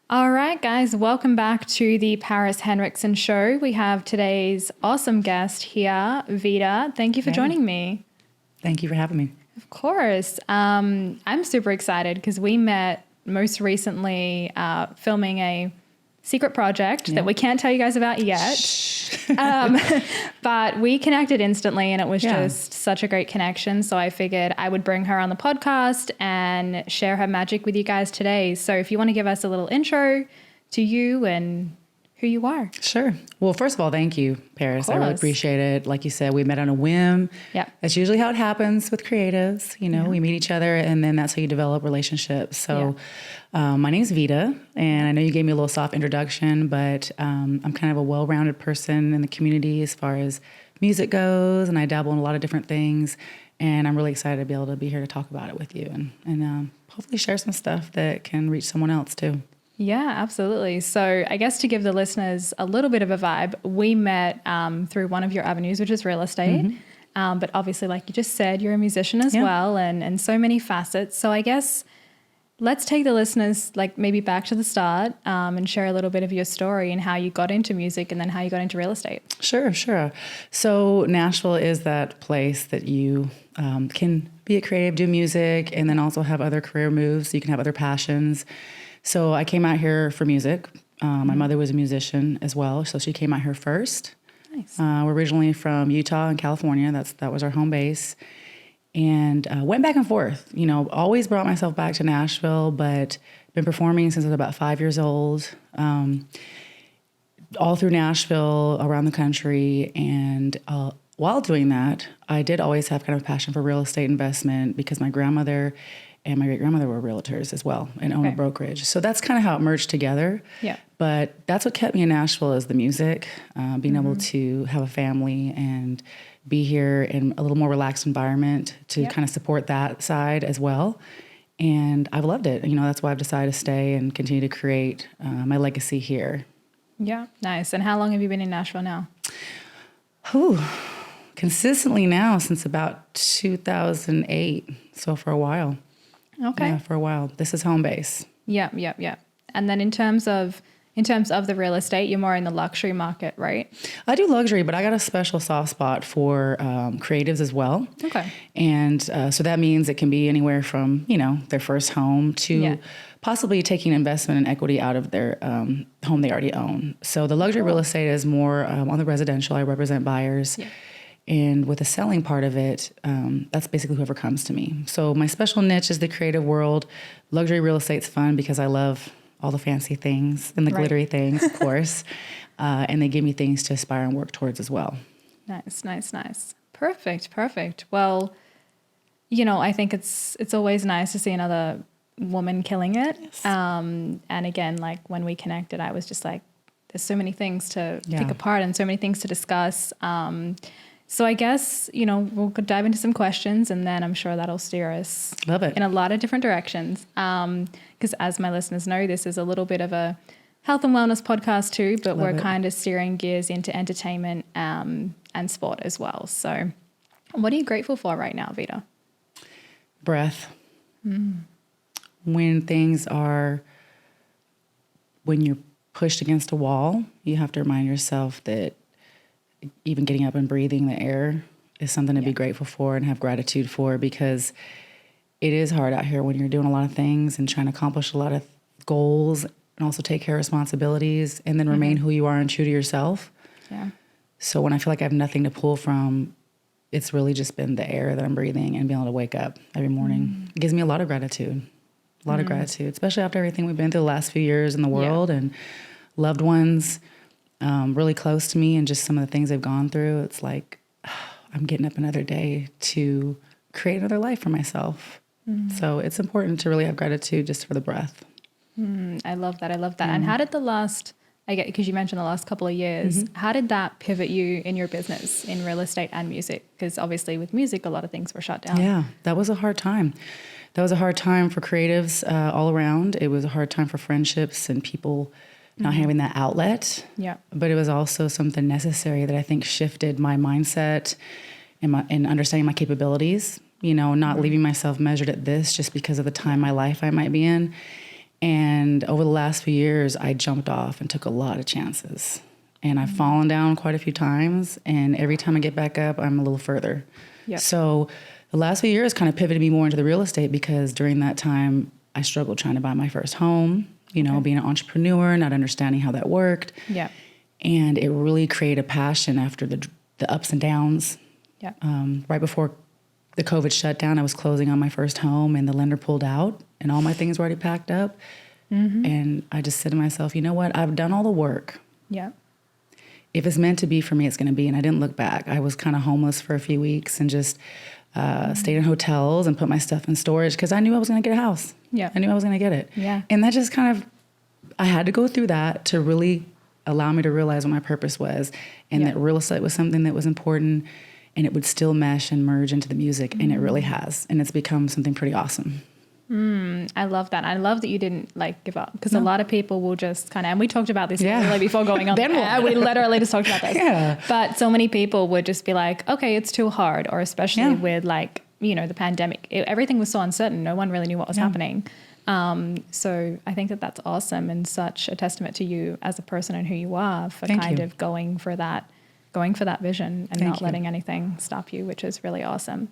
All right, guys, welcome back to the Paris Henriksen Show. We have today's awesome guest here, Vida. Thank you for joining me. Thank you for having me. Of course. I'm super excited because we met most recently filming a secret project that we can't tell you guys about yet. But we connected instantly and it was just such a great connection. So I figured I would bring her on the podcast and share her magic with you guys today. So if you want to give us a little intro to you and who you are. Sure. Well, first of all, thank you, Paris. I really appreciate it. Like you said, we met on a whim. Yeah. That's usually how it happens with creatives. You know, we meet each other and then that's how you develop relationships. So my name's Vida, and I know you gave me a little soft introduction, but I'm kind of a well-rounded person in the community as far as music goes, and I dabble in a lot of different things. And I'm really excited to be able to be here to talk about it with you and hopefully share some stuff that can reach someone else too. Yeah, absolutely. So I guess to give the listeners a little bit of a vibe, we met through one of your avenues, which is real estate. But obviously, like you just said, you're a musician as well and so many facets. So I guess let's take the listeners like maybe back to the start and share a little bit of your story and how you got into music and then how you got into real estate. Sure. So Nashville is that place that you can be a creative, do music, and then also have other career moves. You can have other passions. So I came out here for music. My mother was a musician as well, so she came out here first. Nice. We're originally from Utah and California. That was our home base. And went back and forth. You know, always brought myself back to Nashville, but been performing since I was about 5 years old. All through Nashville, around the country. And while doing that, I did always have kind of a passion for real estate investment because my grandmother and my great-grandmother were realtors as well and owned a brokerage. So that's kind of how it merged together. Yeah. But that's what kept me in Nashville is the music, being able to have a family and be here in a little more relaxed environment to kind of support that side as well. And I've loved it. You know, that's why I've decided to stay and continue to create my legacy here. Yeah, nice. And how long have you been in Nashville now? Consistently now since about 2008. So for a while. Okay. Yeah, for a while. This is home base. Yeah. And then in terms of the real estate, you're more in the luxury market, right? I do luxury, but I got a special soft spot for creatives as well. Okay. And so that means it can be anywhere from, you know, their first home to possibly taking investment and equity out of their home they already own. So the luxury real estate is more on the residential. I represent buyers. Yeah. And with the selling part of it, that's basically whoever comes to me. So my special niche is the creative world. Luxury real estate's fun because I love all the fancy things and the glittery things, of course. And they give me things to aspire and work towards as well. Nice. Perfect. Well, you know, I think it's always nice to see another woman killing it. Yes. And again, like when we connected, I was just like, there's so many things to pick apart and so many things to discuss. So I guess, you know, we'll dive into some questions and then I'm sure that'll steer us in a lot of different directions. Because as my listeners know, this is a little bit of a health and wellness podcast too, but we're kind of steering gears into entertainment and sport as well. So what are you grateful for right now, Vida? Breath. When you're pushed against a wall, you have to remind yourself that even getting up and breathing the air is something to be grateful for and have gratitude for, because it is hard out here when you're doing a lot of things and trying to accomplish a lot of goals and also take care of responsibilities and then remain who you are and true to yourself. Yeah. So when I feel like I have nothing to pull from, it's really just been the air that I'm breathing and being able to wake up every morning. It gives me a lot of gratitude, especially after everything we've been through the last few years in the world and loved ones really close to me and just some of the things they've gone through. It's like, I'm getting up another day to create another life for myself. So it's important to really have gratitude just for the breath. I love that. And how did because you mentioned the last couple of years, how did that pivot you in your business in real estate and music? Because obviously with music, a lot of things were shut down. Yeah, that was a hard time. That was a hard time for creatives all around. It was a hard time for friendships and people not having that outlet. Yeah. But it was also something necessary that I think shifted my mindset and understanding my capabilities, you know, not leaving myself measured at this just because of the time my life I might be in. And over the last few years, I jumped off and took a lot of chances. And I've fallen down quite a few times. And every time I get back up, I'm a little further. Yep. So the last few years kind of pivoted me more into the real estate, because during that time, I struggled trying to buy my first home, being an entrepreneur, not understanding how that worked. Yeah. And it really created a passion after the ups and downs. Yeah. Right before the COVID shutdown, I was closing on my first home, and the lender pulled out, and all my things were already packed up. Mm-hmm. And I just said to myself, you know what? I've done all the work. Yeah. If it's meant to be for me, it's going to be. And I didn't look back. I was kind of homeless for a few weeks and just stayed in hotels and put my stuff in storage because I knew I was going to get a house. Yeah. I knew I was going to get it. Yeah. And that just I had to go through that to really allow me to realize what my purpose was, and that real estate was something that was important, and it would still mesh and merge into the music. And it really has. And it's become something pretty awesome. I love that. I love that you didn't give up, because a lot of people will just and we talked about this really before going on. We literally just talked about this. Yeah. But so many people would just be like, okay, it's too hard. Or especially with the pandemic, everything was so uncertain. No one really knew what was happening. So I think that that's awesome, and such a testament to you as a person and who you are for of going for that vision and not letting anything stop you, which is really awesome.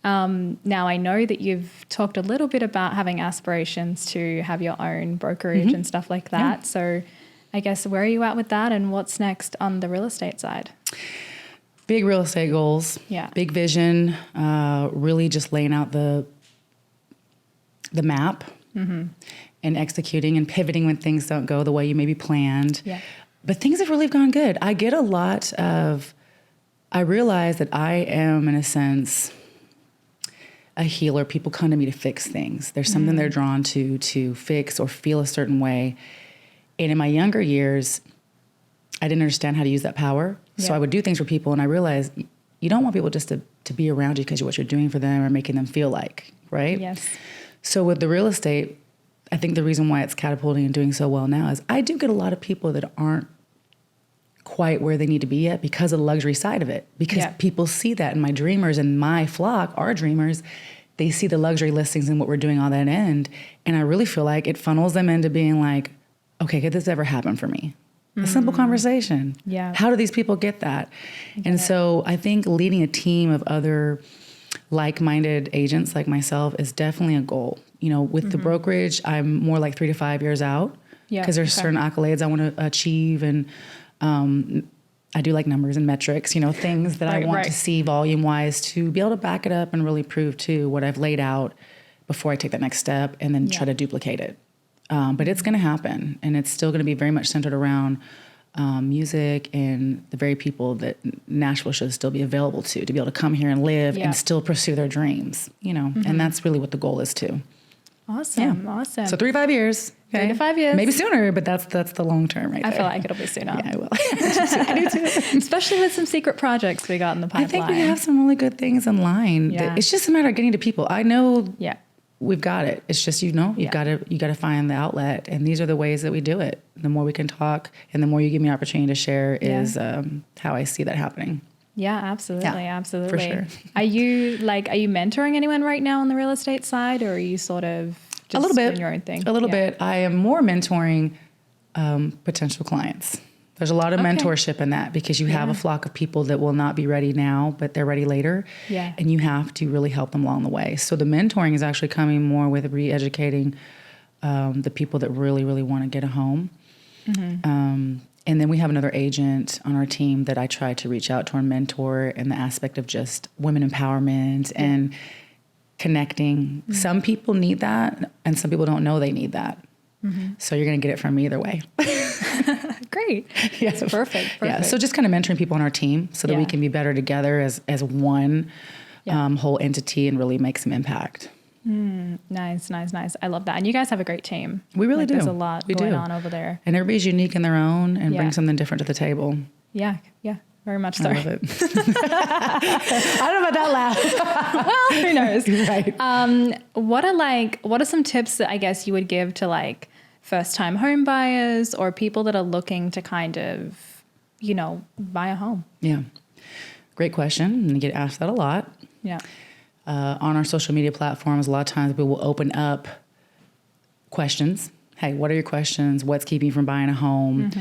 Now, I know that you've talked a little bit about having aspirations to have your own brokerage and stuff like that. Yeah. So I guess, where are you at with that, and what's next on the real estate side? Big real estate goals. Yeah. Big vision. Really just laying out the map and executing and pivoting when things don't go the way you maybe planned. Yeah. But things have really gone good. I realize that I am, in a sense, a healer. People come to me to fix things. There's something they're drawn to fix or feel a certain way. And in my younger years, I didn't understand how to use that power. Yeah. So I would do things for people, and I realized you don't want people just to be around you because of what you're doing for them or making them feel like, right? Yes. So with the real estate, I think the reason why it's catapulting and doing so well now is I do get a lot of people that aren't quite where they need to be yet because of the luxury side of it. Because people see that, and my dreamers and my flock are dreamers. They see the luxury listings and what we're doing on that end. And I really feel like it funnels them into being like, okay, could this ever happen for me? A simple conversation. Yeah. How do these people get that? So I think leading a team of other like-minded agents like myself is definitely a goal. With the brokerage, I'm more like 3 to 5 years out because there's certain accolades I want to achieve, and I do like numbers and metrics, things that I want to see volume-wise to be able to back it up and really prove to what I've laid out before I take that next step and then try to duplicate it. But it's going to happen, and it's still going to be very much centered around music and the very people that Nashville should still be available to be able to come here and live and still pursue their dreams, and that's really what the goal is too. Awesome. Yeah. Awesome. So 3 to 5 years. Okay? 3 to 5 years. Maybe sooner, but that's the long term right there. I feel like it'll be sooner. Yeah, I will. I do too. Especially with some secret projects we got in the pipeline. I think we have some really good things in line. Yeah. It's just a matter of getting to people. I know we've got it. It's just, you've got to find the outlet. And these are the ways that we do it. The more we can talk and the more you give me an opportunity to share is how I see that happening. Yeah, absolutely. Yeah, absolutely. for sure. Are you mentoring anyone right now on the real estate side, or are you sort of just a little bit doing your own thing? A little bit. I am more mentoring potential clients. There's a lot of mentorship in that because you have a flock of people that will not be ready now, but they're ready later. Yeah. And you have to really help them along the way. So the mentoring is actually coming more with re-educating the people that really, really want to get a home. Mm-hmm. And then we have another agent on our team that I try to reach out to and mentor in the aspect of just women empowerment and connecting. Mm-hmm. Some people need that, and some people don't know they need that. Mm-hmm. So you're going to get it from me either way. Great. Yes. Perfect. Yeah. So just kind of mentoring people on our team so that we can be better together as one whole entity and really make some impact. Nice. I love that. And you guys have a great team. We really do. There's a lot going on over there. And everybody's unique in their own and bring something different to the table. Yeah. Very much so. I love it. I don't know about that laugh. Well, who knows? Right. What are some tips that I guess you would give to first-time home buyers or people that are looking to kind of, buy a home? Yeah. Great question. And you get asked that a lot. Yeah. On our social media platforms, a lot of times we will open up questions Hey, what are your questions? What's keeping you from buying a home?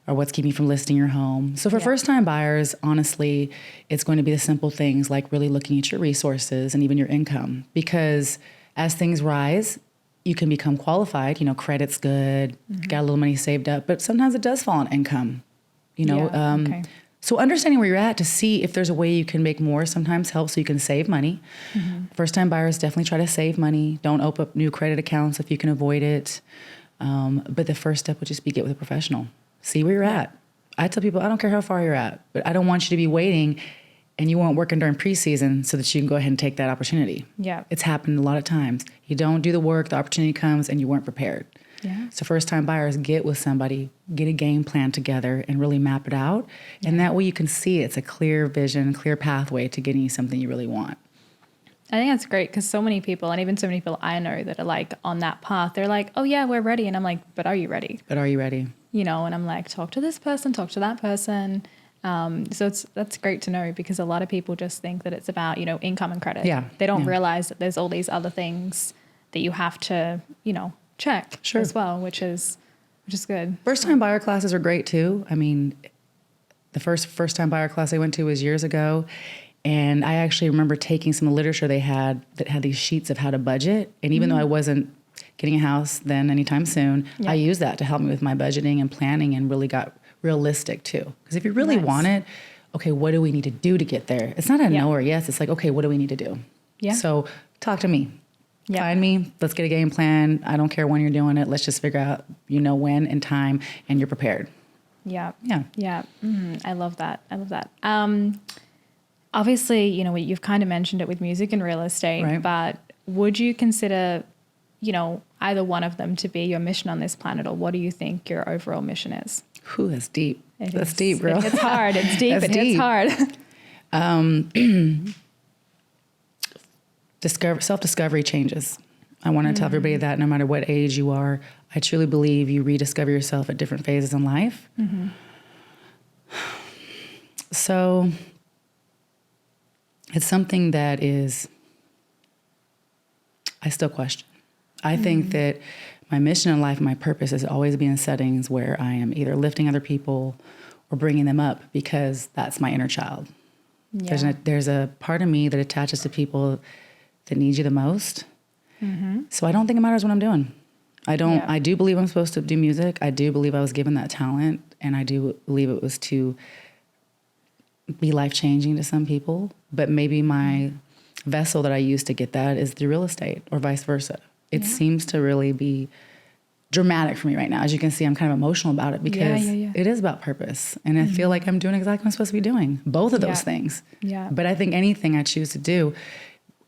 Or what's keeping you from listing your home? So for first-time buyers, honestly, it's going to be the simple things like really looking at your resources and even your income. Because as things rise, you can become qualified. You know, credit's good, got a little money saved up, but sometimes it does fall on income. You know, so understanding where you're at to see if there's a way you can make more sometimes helps so you can save money. First-time buyers definitely try to save money. Don't open up new credit accounts if you can avoid it. But the first step would just be get with a professional. See where you're at. I tell people, I don't care how far you're at, but I don't want you to be waiting and you weren't working during preseason so that you can go ahead and take that opportunity. Yeah. It's happened a lot of times. You don't do the work, the opportunity comes, and you weren't prepared. Yeah. So first-time buyers, get with somebody, get a game plan together, and really map it out. And that way you can see it's a clear vision, clear pathway to getting you something you really want. I think that's great because so many people, and even so many people I know that are like on that path, they're like, oh yeah, we're ready. And I'm like, but are you ready? But are you ready? You know, and I'm like, talk to this person, talk to that person. So that's great to know because a lot of people just think that it's about, you know, income and credit. Yeah. They don't realize that there's all these other things that you have to, you know, check as well, which is good. First-time buyer classes are great too. I mean, the first-time buyer class I went to was years ago. And I actually remember taking some literature they had that had these sheets of how to budget. And even though I wasn't getting a house then anytime soon, I used that to help me with my budgeting and planning and really got realistic too. Because if you really want it, okay, what do we need to do to get there? It's not a no or yes. It's like, okay, what do we need to do? Yeah. So talk to me. Find me. Let's get a game plan. I don't care when you're doing it. Let's just figure out, you know, when and time and you're prepared. Yeah. I love that. Obviously, you know, you've kind of mentioned it with music and real estate, but would you consider, you know, either one of them to be your mission on this planet, or what do you think your overall mission is? Ooh, that's deep. That's deep, girl. It's hard. It's deep. It hits hard. Self-discovery changes. I want to tell everybody that no matter what age you are, I truly believe you rediscover yourself at different phases in life. So it's something that I still question. I think that my mission in life, my purpose is always be in settings where I am either lifting other people or bringing them up because that's my inner child. Yeah. There's a part of me that attaches to people that need you the most. So I don't think it matters what I'm doing. I do believe I'm supposed to do music. I do believe I was given that talent, and I do believe it was to be life-changing to some people. But maybe my vessel that I use to get that is through real estate or vice versa. It seems to really be dramatic for me right now. As you can see, I'm kind of emotional about it because it is about purpose. And I feel like I'm doing exactly what I'm supposed to be doing. Both of those things. Yeah. But I think anything I choose to do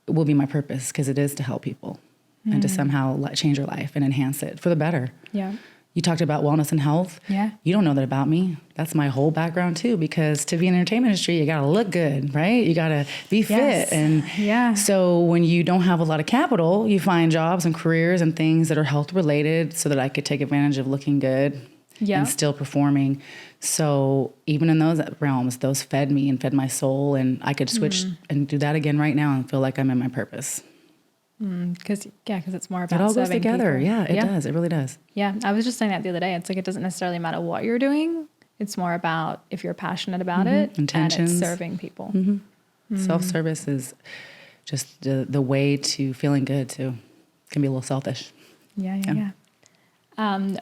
will be my purpose because it is to help people and to somehow change your life and enhance it for the better. Yeah. You talked about wellness and health. Yeah. You don't know that about me. That's my whole background too, because to be in the entertainment industry, you got to look good, right? You got to be fit. And so when you don't have a lot of capital, you find jobs and careers and things that are health related so that I could take advantage of looking good and still performing. So even in those realms, those fed me and fed my soul, and I could switch and do that again right now and feel like I'm in my purpose. Because it's more about it all goes serving together. people. Yeah, it does. It really does. Yeah, I was just saying that the other day. It's like it doesn't necessarily matter what you're doing. It's more about if you're passionate about it, intentions, and it's serving people. Self-service is just the way to feeling good too. It can be a little selfish. Yeah.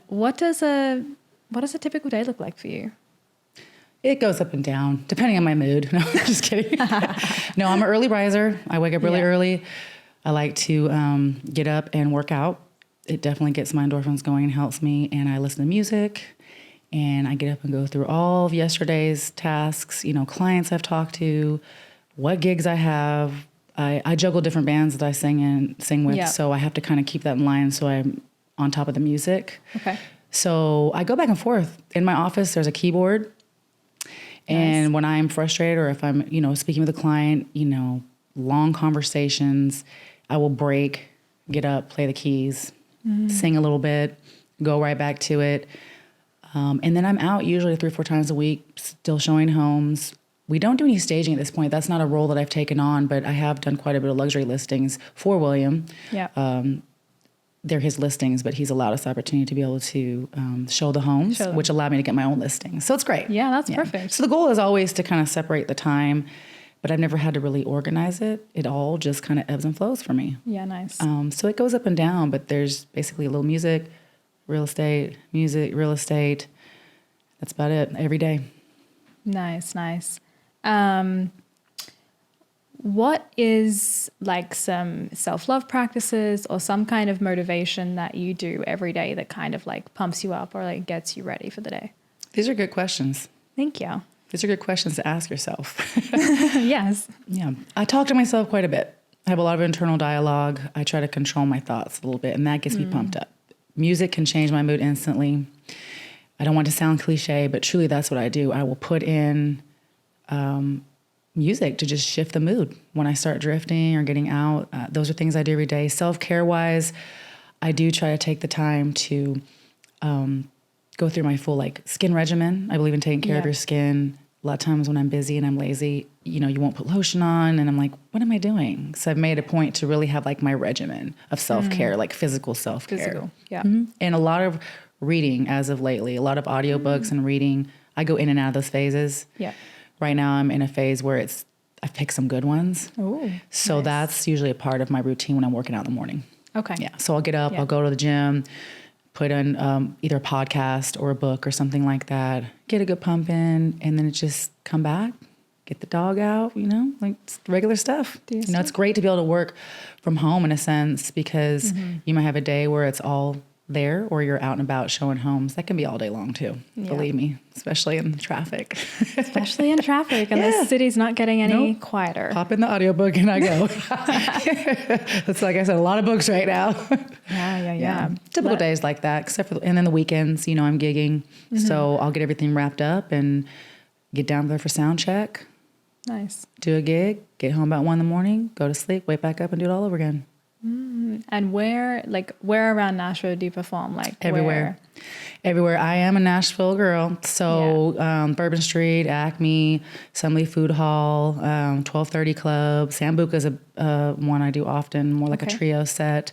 What does a typical day look like for you? It goes up and down depending on my mood. No, I'm just kidding. No, I'm an early riser. I wake up really early. I like to get up and work out. It definitely gets my endorphins going and helps me. And I listen to music, and I get up and go through all of yesterday's tasks, clients I've talked to, what gigs I have. I juggle different bands that I sing with, so I have to kind of keep that in line so I'm on top of the music. Okay. So I go back and forth. In my office, there's a keyboard. And when I'm frustrated or if I'm, speaking with a client, long conversations, I will break, get up, play the keys, sing a little bit, go right back to it. And then I'm out usually 3 or 4 times a week, still showing homes. We don't do any staging at this point. That's not a role that I've taken on, but I have done quite a bit of luxury listings for William. Yeah. they're his listings, but he's allowed us the opportunity to be able to show the homes, which allowed me to get my own listings. So it's great. Yeah, that's perfect. So the goal is always to kind of separate the time, but I've never had to really organize it. It all just kind of ebbs and flows for me. Yeah, nice. So it goes up and down, but there's basically a little music, real estate, real estate. That's about it every day. Nice. What is like some self-love practices or some kind of motivation that you do every day that kind of like pumps you up or like gets you ready for the day? These are good questions. Thank you. These are good questions to ask yourself. Yes. Yeah. I talk to myself quite a bit. I have a lot of internal dialogue. I try to control my thoughts a little bit, and that gets me pumped up. Music can change my mood instantly. I don't want to sound cliche, but truly that's what I do. I will put in music to just shift the mood when I start drifting or getting out. Those are things I do every day. Self-care wise, I do try to take the time to go through my full like skin regimen. I believe in taking care of your skin. A lot of times when I'm busy and I'm lazy, you know, you won't put lotion on and I'm like, what am I doing? So I've made a point to really have like my regimen of self-care, like physical self-care. Yeah. And a lot of reading as of lately, a lot of audiobooks and reading. I go in and out of those phases. Yeah. Right now I'm in a phase where I've picked some good ones. Oh, so that's usually a part of my routine when I'm working out in the morning. Okay. Yeah. So I'll get up, I'll go to the gym, put on either a podcast or a book or something like that, get a good pump in, and then just come back, get the dog out, you know, like regular stuff. You know, it's great to be able to work from home in a sense because you might have a day where it's all there or you're out and about showing homes. That can be all day long too, believe me, especially in traffic. Especially in traffic, and the city's not getting any quieter. Pop in the audiobook and I go. It's like I said, a lot of books right now. Yeah. Typical days like that, and then the weekends, you know, I'm gigging. So I'll get everything wrapped up and get down there for sound check. Nice. Do a gig, get home about 1 a.m, go to sleep, wake back up and do it all over again. And where around Nashville do you perform? Like everywhere. Everywhere. I am a Nashville girl. So Bourbon Street, Acme, Assembly Food Hall, 1230 Club. Sambuca is a one I do often, more like a trio set.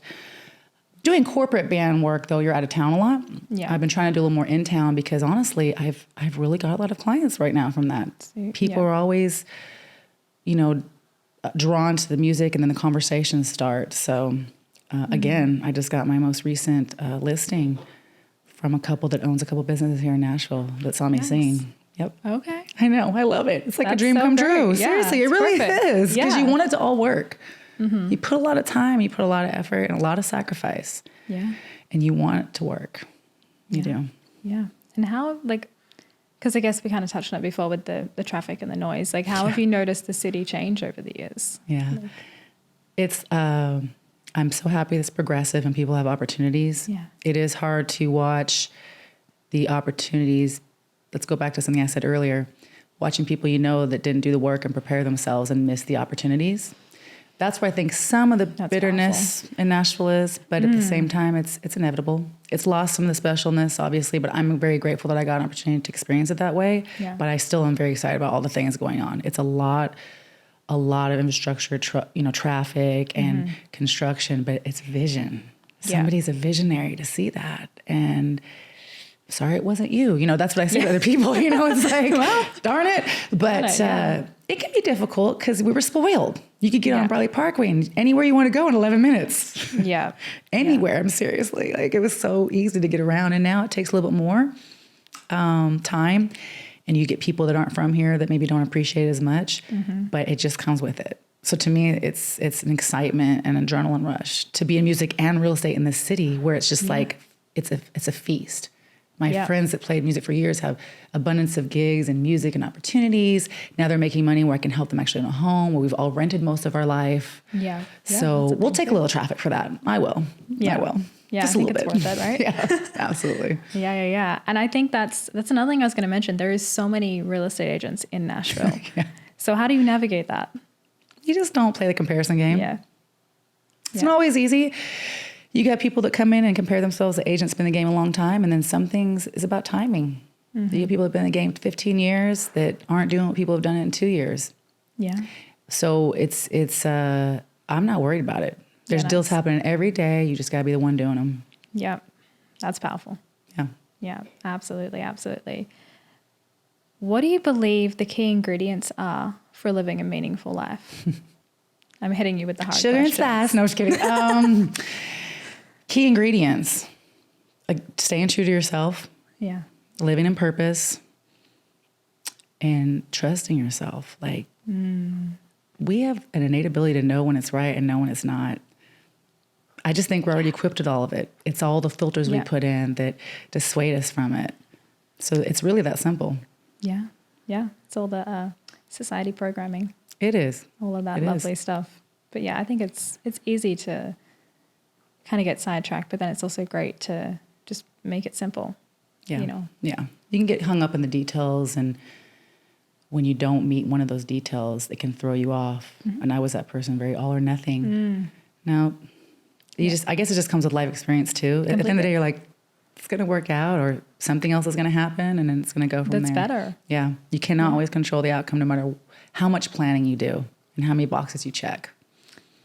Doing corporate band work, though, you're out of town a lot. Yeah. I've been trying to do a little more in town because honestly, I've really got a lot of clients right now from that. People are always, you know, drawn to the music and then the conversations start. So again, I just got my most recent listing from a couple that owns a couple businesses here in Nashville that saw me sing. Yep. Okay. I know. I love it. It's like a dream come true. Seriously, it really is because you want it to all work. You put a lot of time, you put a lot of effort and a lot of sacrifice. Yeah. And you want it to work. You do. Yeah. And how, like, because I guess we kind of touched on it before with the traffic and the noise. Like, how have you noticed the city change over the years? Yeah. It's, I'm so happy it's progressive and people have opportunities. Yeah. It is hard to watch the opportunities. Let's go back to something I said earlier. Watching people you know that didn't do the work and prepare themselves and miss the opportunities. That's where I think some of the bitterness in Nashville is, but at the same time, it's inevitable. It's lost some of the specialness, obviously, but I'm very grateful that I got an opportunity to experience it that way. Yeah. But I still am very excited about all the things going on. It's a lot of infrastructure, traffic and construction, but it's vision. Somebody's a visionary to see that. And sorry, it wasn't you. You know, that's what I say to other people. You know, it's like, well, darn it. But it can be difficult because we were spoiled. You could get on Bradley Parkway and anywhere you want to go in 11 minutes. Yeah. Anywhere. I'm seriously. Like, it was so easy to get around. And now it takes a little bit more time. And you get people that aren't from here that maybe don't appreciate it as much. But it just comes with it. So to me, it's an excitement and adrenaline rush to be in music and real estate in this city where it's just like, it's a feast. My friends that played music for years have abundance of gigs and music and opportunities. Now they're making money where I can help them actually in a home where we've all rented most of our life. Yeah. So we'll take a little traffic for that. I will. Yeah. I will. Yeah, just I think it's worth it, right? Yeah, absolutely. Yeah. And I think that's another thing I was going to mention. There is so many real estate agents in Nashville. So how do you navigate that? You just don't play the comparison game. Yeah. It's not always easy. You got people that come in and compare themselves to agents been in the game a long time, and then some things is about timing. You get people that have been in the game 15 years that aren't doing what people have done it in 2 years. Yeah. So it's I'm not worried about it. There's deals happening every day. You just got to be the one doing them. Yeah. That's powerful. Yeah. Yeah, absolutely. Absolutely. What do you believe the key ingredients are for living a meaningful life? I'm hitting you with the hard Sugar and questions. spice. No, just kidding. Key ingredients, like staying true to yourself, Yeah. living in purpose, and trusting yourself. Like we have an innate ability to know when it's right and know when it's not. I just think we're already equipped with all of it. It's all the filters we put in that dissuade us from it. So it's really that simple. Yeah. Yeah. It's all the society programming. It is. All of that lovely stuff. But yeah, I think it's easy to kind of get sidetracked, but then it's also great to just make it simple. Yeah. You know? Yeah. You can get hung up in the details, and when you don't meet one of those details, it can throw you off. And I was that person, very all or nothing. No, I guess it just comes with life experience too. Completely. At the end of the day, you're like, it's going to work out, or something else is going to happen, and then it's going to go from there. That's better. Yeah. You cannot always control the outcome, no matter how much planning you do and how many boxes you check.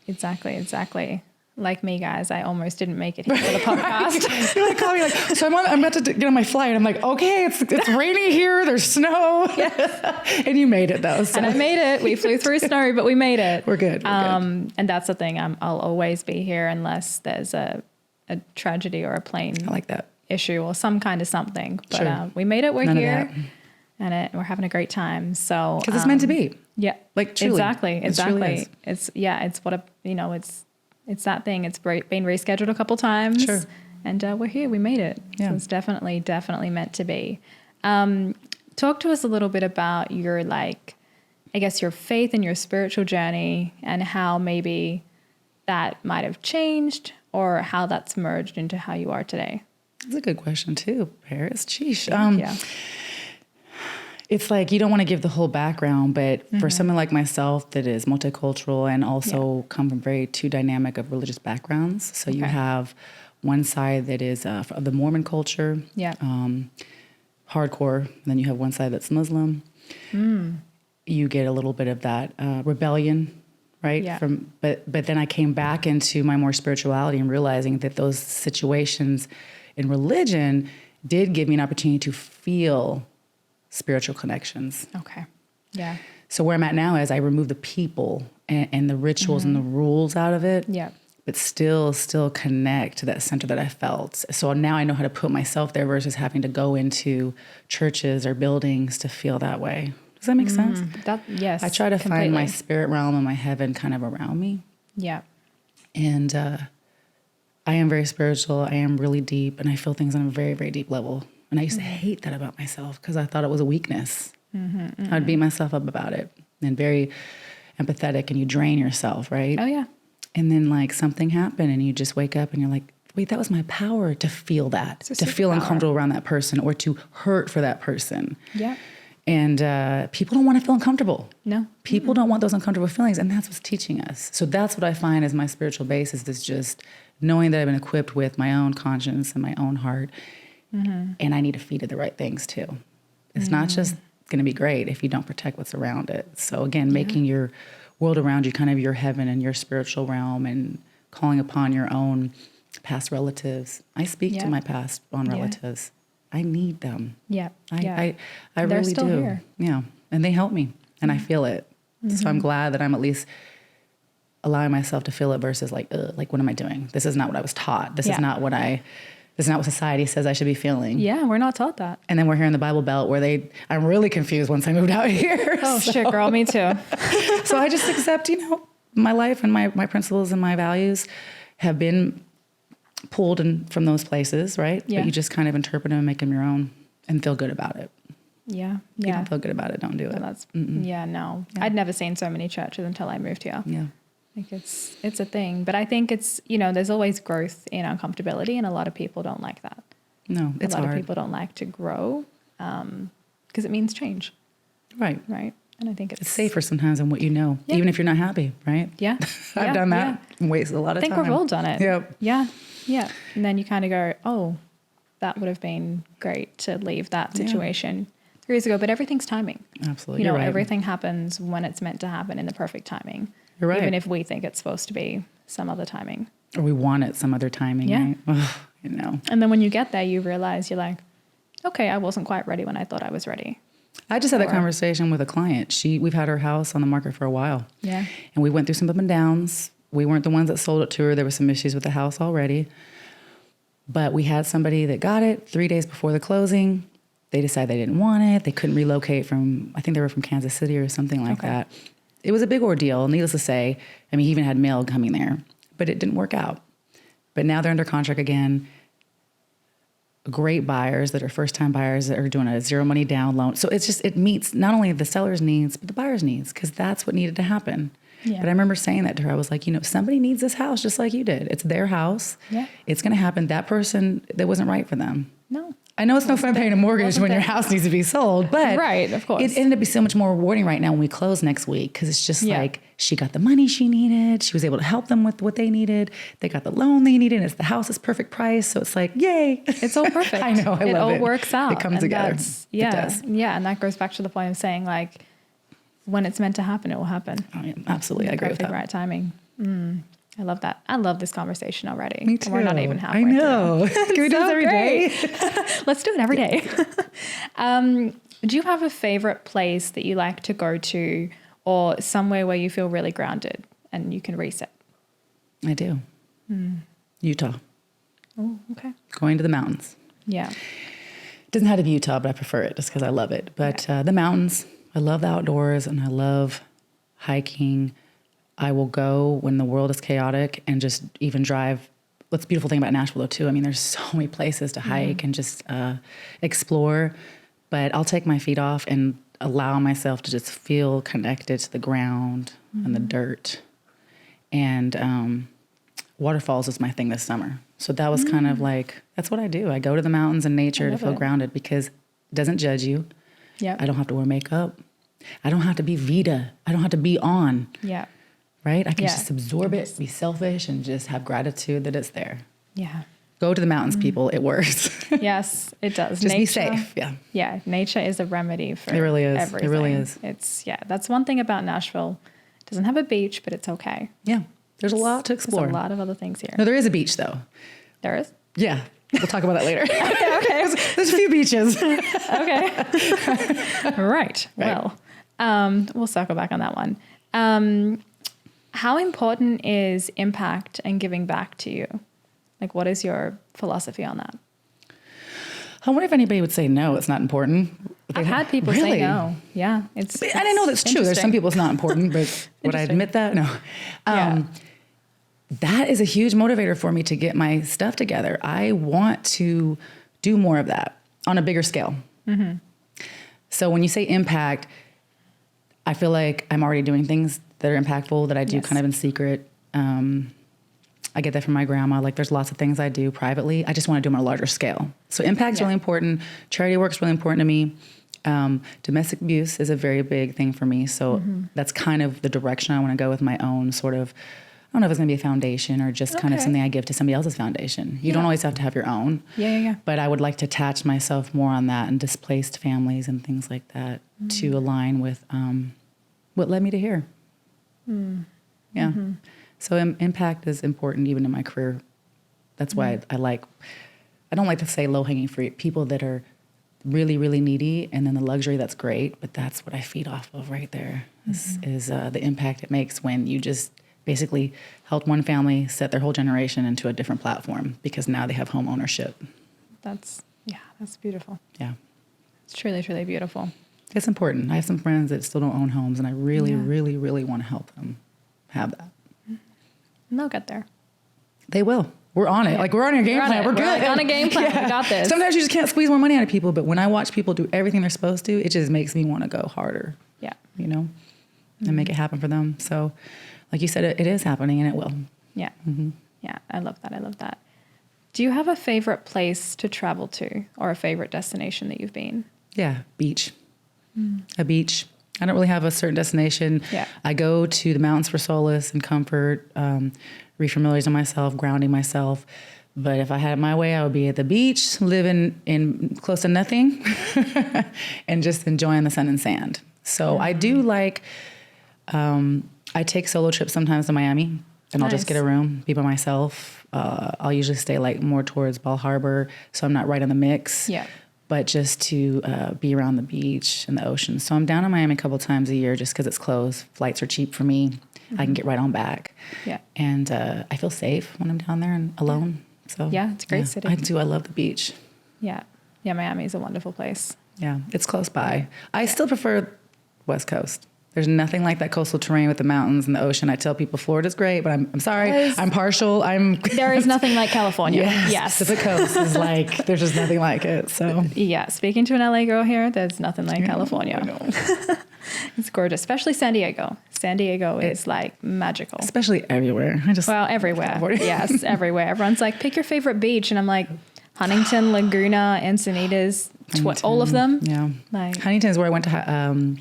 Exactly. Like me, guys, I almost didn't make it here for the podcast. You're like, call me like, so I'm about to get on my flight. I'm like, okay, it's raining here. There's snow. Yes. And you made it though. So. And I made it. We flew through snow, but we made it. We're good. And that's the thing. I'll always be here unless there's a tragedy or a plane I like that issue or some kind of something. But we made it. We're here, and we're having a great time. So because it's meant to be. Yeah. Like truly. Exactly. Truly It's that thing. It's been rescheduled a couple times. Sure. And we're here. We made it. Yeah. So it's definitely meant to be. Talk to us a little bit about your, your faith and your spiritual journey, and how maybe that might have changed, or how that's merged into how you are today. That's a good question too, Paris. Sheesh. Yeah. It's like you don't want to give the whole background, but for someone like myself that is multicultural and also come from very two dynamic of religious backgrounds. So you have one side that is of the Mormon culture, hardcore. And then you have one side that's Muslim. You get a little bit of that rebellion, right? Yeah. But then I came back into my more spirituality and realizing that those situations in religion did give me an opportunity to feel spiritual connections. Okay. Yeah. So where I'm at now is I remove the people and the rituals and the rules out of it. Yeah. But still connect to that center that I felt. So now I know how to put myself there versus having to go into churches or buildings to feel that way. Does that make sense? Yes. I try to find my spirit realm and my heaven kind of around me. Yeah. And I am very spiritual. I am really deep, and I feel things on a very, very deep level. And I used to hate that about myself because I thought it was a weakness. I would beat myself up about it, and very empathetic, and you drain yourself, right? Oh, yeah. And then something happened and you just wake up and you're like, wait, that was my power to feel that, to feel uncomfortable around that person or to hurt for that person. Yeah. And people don't want to feel uncomfortable. No. People don't want those uncomfortable feelings, and that's what's teaching us. So that's what I find as my spiritual basis, is just knowing that I've been equipped with my own conscience and my own heart. And I need to feed it the right things too. It's not just going to be great if you don't protect what's around it. So again, making your world around you kind of your heaven and your spiritual realm, and calling upon your own past relatives. I speak to my past on relatives. I need them. Yeah. I They're really still do. Here. Yeah. And they help me, and I feel it. So I'm glad that I'm at least allowing myself to feel it versus what am I doing? This is not what I was taught. This is not what society says I should be feeling. Yeah, we're not taught that. And then we're here in the Bible Belt where I'm really confused once I moved out here. Oh, shit, girl, me too. So I just accept, my life and my principles and my values have been pulled from those places, right? Yeah. But you just kind of interpret them and make them your own and feel good about it. Yeah. If you don't feel good about it, don't do it. No. I'd never seen so many churches until I moved here. Yeah. It's a thing, but I think it's, there's always growth in uncomfortability, and a lot of people don't like that. No, it's hard. A lot of people don't like to grow because it means change. Right. Right. And I think it's safer sometimes than what you know, even if you're not happy, right? Yeah. I've done that and wasted a lot of time. I think we've all done it. Yep. Yeah. Yeah. And then you kind of go, oh, that would have been great to leave that situation 3 years ago, but everything's timing. Absolutely. You're right. Everything happens when it's meant to happen in the perfect timing. You're right. Even if we think it's supposed to be some other timing. Or we want it some other timing, Yeah. right? Ugh, you know. And then when you get there, you realize you're like, okay, I wasn't quite ready when I thought I was ready. I just had that conversation with a client. We've had her house on the market for a while. Yeah. And we went through some up and downs. We weren't the ones that sold it to her. There were some issues with the house already. But we had somebody that got it 3 days before the closing. They decided they didn't want it. They couldn't relocate I think they were from Kansas City or something like that. It was a big ordeal, needless to say. I mean, he even had mail coming there, but it didn't work out. But now they're under contract again. Great buyers that are first-time buyers that are doing a zero money down loan. So it meets not only the seller's needs, but the buyer's needs, because that's what needed to happen. Yeah. But I remember saying that to her. I was like, somebody needs this house just like you did. It's their house. Yeah. It's going to happen. That person, that wasn't right for them. No. I know it's no fun paying a mortgage when your house needs to be sold, but right, of course. It ended up being so much more rewarding right now when we close next week, because it's just like she got the money she needed. She was able to help them with what they needed. They got the loan they needed. And it's the house is perfect price. So it's like, yay. It's all perfect. I know. I love it. It all works out. It comes together. Yeah. It does. Yeah. And that goes back to the point of saying, like, when it's meant to happen, it will happen. Oh, yeah, absolutely. I agree with that. Right timing. I love that. I love this conversation already. Me too. And we're not even halfway I know. through. Can we do this every day? Let's do it every day. Do you have a favorite place that you like to go to, or somewhere where you feel really grounded and you can reset? I do. Utah. Oh, okay. Going to the mountains. Yeah. It doesn't have to be Utah, but I prefer it just because I love it. But the mountains, I love the outdoors, and I love hiking. I will go when the world is chaotic and just even drive. What's the beautiful thing about Nashville, though, too? I mean, there's so many places to hike and just explore. But I'll take my feet off and allow myself to just feel connected to the ground and the dirt. And waterfalls is my thing this summer. So that was kind of like, that's what I do. I go to the mountains and nature to feel grounded, because it doesn't judge you. Yeah. I don't have to wear makeup. I don't have to be Vida. I don't have to be on. Yeah. Right? I can just absorb it, be selfish, and just have gratitude that it's there. Yeah. Go to the mountains, people. It works. Yes, it does. Just be safe. Yeah. Yeah. Nature is a remedy for it really is. everything. It really is. That's one thing about Nashville. It doesn't have a beach, but it's okay. Yeah. There's a lot to explore. There's a lot of other things here. No, there is a beach, though. There is? Yeah. We'll talk about that later. Okay. There's a few beaches. Okay. Right. Well, we'll circle back on that one. How important is impact and giving back to you? Like, what is your philosophy on that? I wonder if anybody would say no, it's not important. I've had people say no. Yeah. And I know that's true. There's some people it's not important, but would I admit that? No. That is a huge motivator for me to get my stuff together. I want to do more of that on a bigger scale. Mm-hmm. So when you say impact, I feel like I'm already doing things that are impactful that I do kind of in secret. I get that from my grandma. Like, there's lots of things I do privately. I just want to do them on a larger scale. So impact's really important. Charity work's really important to me. Domestic abuse is a very big thing for me. So that's kind of the direction I want to go with my own sort of, I don't know if it's going to be a foundation or just kind of something I give to somebody else's foundation. You don't always have to have your own. Yeah. But I would like to attach myself more on that, and displaced families and things like that to align with what led me to here. Yeah. So impact is important even in my career. That's why I don't like to say low-hanging fruit. People that are really, really needy, and then the luxury, that's great, but that's what I feed off of right there is the impact it makes when you just basically helped one family set their whole generation into a different platform, because now they have home ownership. That's beautiful. Yeah. It's truly, truly beautiful. It's important. I have some friends that still don't own homes, and I really, really, really want to help them have that. And they'll get there. They will. We're on it. Yeah. Like, we're on your game plan. We're good. On a game plan. We got this. Sometimes you just can't squeeze more money out of people, but when I watch people do everything they're supposed to, it just makes me want to go harder. Yeah. You know, and make it happen for them. So, like you said, it is happening, and it will. Yeah. Yeah. I love that. Do you have a favorite place to travel to, or a favorite destination that you've been? Yeah. Beach. A beach. I don't really have a certain destination. Yeah. I go to the mountains for solace and comfort, refamiliarizing myself, grounding myself. But if I had it my way, I would be at the beach, living in close to nothing, and just enjoying the sun and sand. So I do like, I take solo trips sometimes to Miami. and I'll just get a room, be by myself. I'll usually stay like more towards Bal Harbor, so I'm not right in the mix. Yeah. But just to be around the beach and the ocean. So I'm down in Miami a couple times a year just because it's close. Flights are cheap for me. Mm-hmm. I can get right on back. Yeah. And I feel safe when I'm down there and alone. So yeah, it's a great city. I do. I love the beach. Yeah. Yeah, Miami is a wonderful place. Yeah, it's close by. I still prefer West Coast. There's nothing like that coastal terrain with the mountains and the ocean. I tell people Florida's great, but I'm sorry. I'm partial. There is nothing like California. Yes. Pacific Coast is like, there's just nothing like it. So yeah, speaking to an LA girl here, there's nothing like California. I know. It's gorgeous, especially San Diego. San Diego is like magical. Especially everywhere. Everywhere. Yes, everywhere. Everyone's like, pick your favorite beach. And I'm like, Huntington, Laguna, Encinitas, all of them. Yeah. Like Huntington is where I went to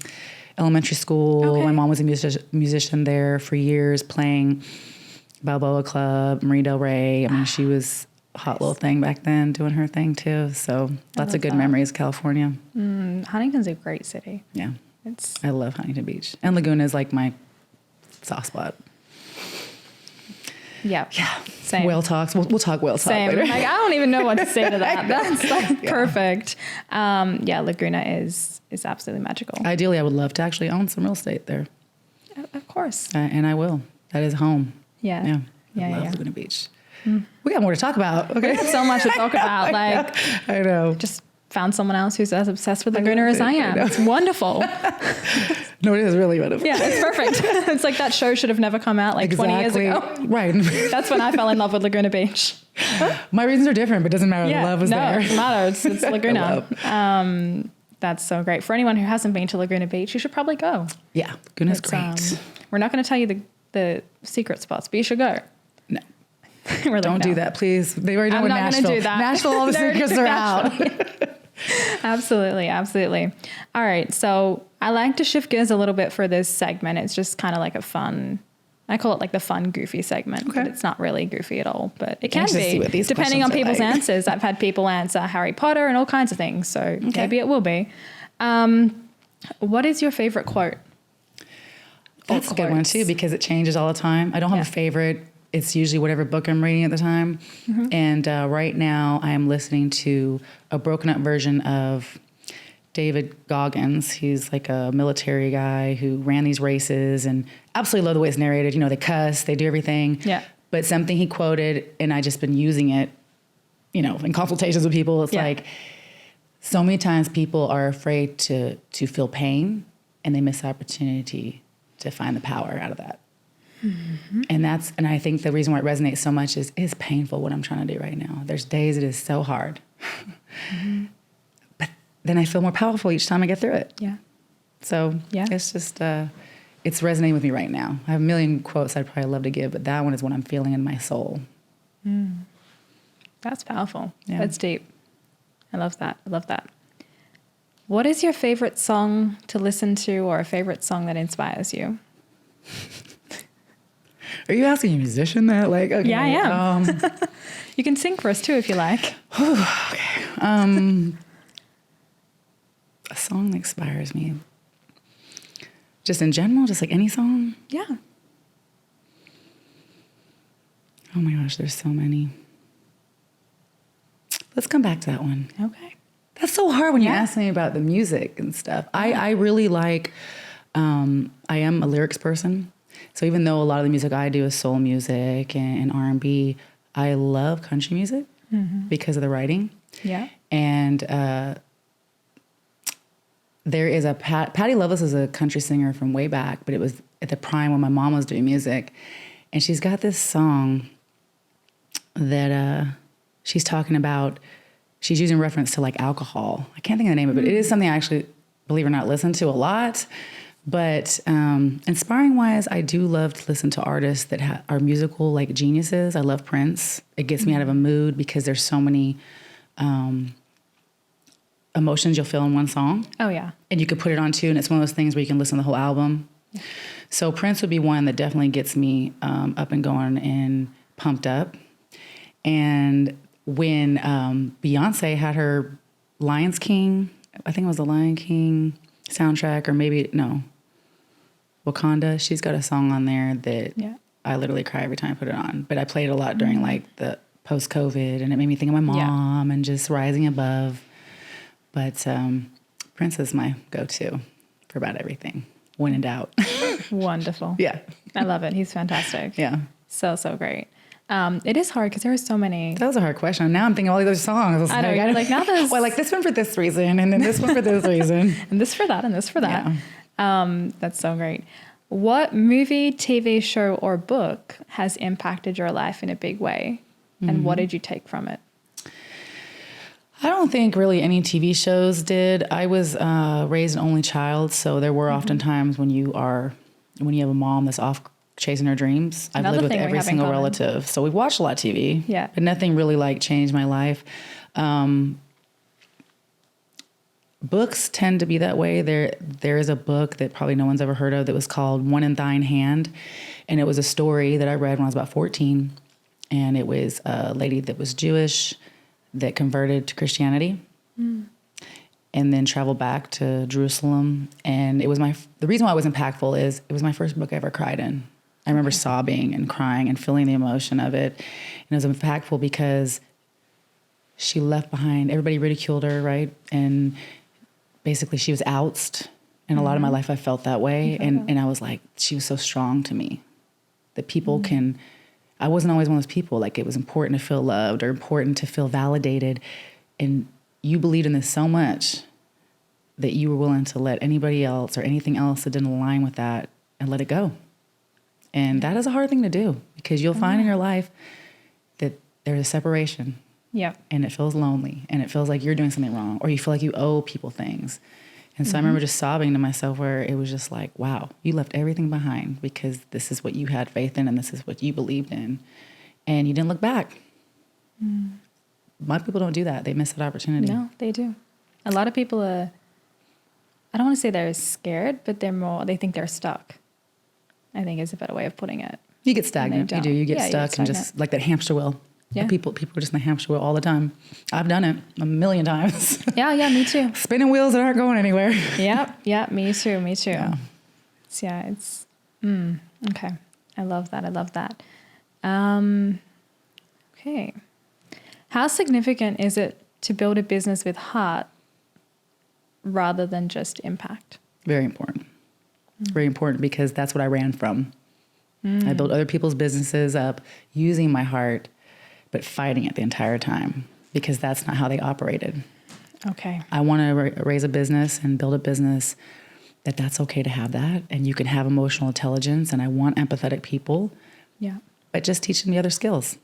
elementary school. Okay. My mom was a musician there for years, playing Balboa Club, Marie Del Rey. I mean, she was a hot little thing back then, doing her thing too. So lots of good memories of California. Huntington's a great city. Yeah. I love Huntington Beach. And Laguna is like my soft spot. Yeah. Yeah. Same. Whale talks. We'll talk whale talk later. Like, I don't even know what to say to that. That's like perfect. Laguna is absolutely magical. Ideally, I would love to actually own some real estate there. Of course. And I will. That is home. Yeah. I love Laguna Beach. We got more to talk about. Okay. We have so much to talk about. Like, I know. Just found someone else who's as obsessed with Laguna as I am. It's wonderful. No, it is really wonderful. Yeah, it's perfect. It's like that show should have never come out like 20 years ago. Right. That's when I fell in love with Laguna Beach. My reasons are different, but it doesn't matter. The love is there. No, it doesn't matter. It's Laguna. That's so great. For anyone who hasn't been to Laguna Beach, you should probably go. Yeah, Laguna's great. We're not going to tell you the secret spots, but you should go. No. Don't do that, please. They already know with Nashville. I'm not going to do that. Nashville, all the secrets are out. Absolutely. All right. So I like to shift gears a little bit for this segment. It's just kind of like I call it like the fun, goofy segment, but it's not really goofy at all, but it can be depending on people's answers. I've had people answer Harry Potter and all kinds of things. So maybe it will be. What is your favorite quote? That's a good one too, because it changes all the time. I don't have a favorite. It's usually whatever book I'm reading at the time. Mm-hmm. And right now I am listening to a broken up version of David Goggins. He's like a military guy who ran these races and absolutely love the way it's narrated. You know, they cuss, they do everything. Yeah. But something he quoted, and I just been using it, you know, in consultations with people. It's like, so many times people are afraid to feel pain, and they miss the opportunity to find the power out of that. Mm-hmm. And I think the reason why it resonates so much is it's painful what I'm trying to do right now. There's days it is so hard. Mm-hmm. But then I feel more powerful each time I get through it. Yeah. So it's just, it's resonating with me right now. I have a million quotes I'd probably love to give, but that one is what I'm feeling in my soul. That's powerful. Yeah. That's deep. I love that. What is your favorite song to listen to, or a favorite song that inspires you? Are you asking a musician that? Like, okay. Yeah, I am. You can sing for us too if you like. Okay. A song that inspires me. Just in general, just like any song? Yeah. Oh my gosh, there's so many. Let's come back to that one. Okay. That's so hard when you ask me about the music and stuff. I really like, I am a lyrics person. So even though a lot of the music I do is soul music and R&B, I love country music because of the writing. Yeah. And there is a Patti Loveless is a country singer from way back, but it was at the prime when my mom was doing music. And she's got this song that she's talking about. She's using reference to like alcohol. I can't think of the name of it, but it is something I actually, believe it or not, listen to a lot. But inspiring wise, I do love to listen to artists that are musical like geniuses. I love Prince. It gets me out of a mood because there's so many emotions you'll feel in one song. Oh, yeah. And you could put it on too, and it's one of those things where you can listen to the whole album. Yeah. So Prince would be one that definitely gets me up and going and pumped up. And when Beyonce had her Lions King, I think it was the Lion King soundtrack, or maybe, no, Wakanda, she's got a song on there that I literally cry every time I put it on. But I played it a lot during like the post-COVID, and it made me think of my mom and just rising above. But Prince is my go-to for about everything. When in doubt. Wonderful. Yeah. I love it. He's fantastic. Yeah. So great. It is hard because there are so many. That was a hard question. Now I'm thinking all these other songs. I know. You're like, now there's. Well, like this one for this reason, and then this one for this reason. And this for that, and this for that. Yeah. That's so great. What movie, TV show, or book has impacted your life in a big way? And what did you take from it? I don't think really any TV shows did. I was raised an only child, so there were often times when you have a mom that's off chasing her dreams. I've lived with every single relative, so we've watched a lot of TV. Yeah, but nothing really like changed my life. Books tend to be that way. There is a book that probably no one's ever heard of that was called One in Thine Hand, and it was a story that I read when I was about 14, and it was a lady that was Jewish that converted to Christianity and then traveled back to Jerusalem. And it was the reason why it was impactful is it was my first book I ever cried in. I remember sobbing and crying and feeling the emotion of it. And it was impactful because she left behind, everybody ridiculed her, right? And basically she was ousted. And a lot of my life I felt that way. And I was like, she was so strong to me that people I wasn't always one of those people. Like it was important to feel loved or important to feel validated. And you believed in this so much that you were willing to let anybody else or anything else that didn't align with that and let it go. And that is a hard thing to do because you'll find in your life that there's a separation. Yeah. And it feels lonely and it feels like you're doing something wrong or you feel like you owe people things. And so I remember just sobbing to myself where it was just like, wow, you left everything behind because this is what you had faith in and this is what you believed in. And you didn't look back. My people don't do that. They miss that opportunity. No, they do. A lot of people are, I don't want to say they're scared, but they think they're stuck. I think is a better way of putting it. You get stagnant. You do. You get stuck and just like that hamster wheel. Yeah. People are just in the hamster wheel all the time. I've done it a million times. Yeah, me too. Spinning wheels that aren't going anywhere. Yeah, me too. Yeah, it's okay. I love that. Okay. How significant is it to build a business with heart rather than just impact? Very important. Very important because that's what I ran from. I built other people's businesses up using my heart, but fighting it the entire time because that's not how they operated. Okay. I want to raise a business and build a business that's okay to have that. And you can have emotional intelligence and I want empathetic people. Yeah. But just teach them the other skills.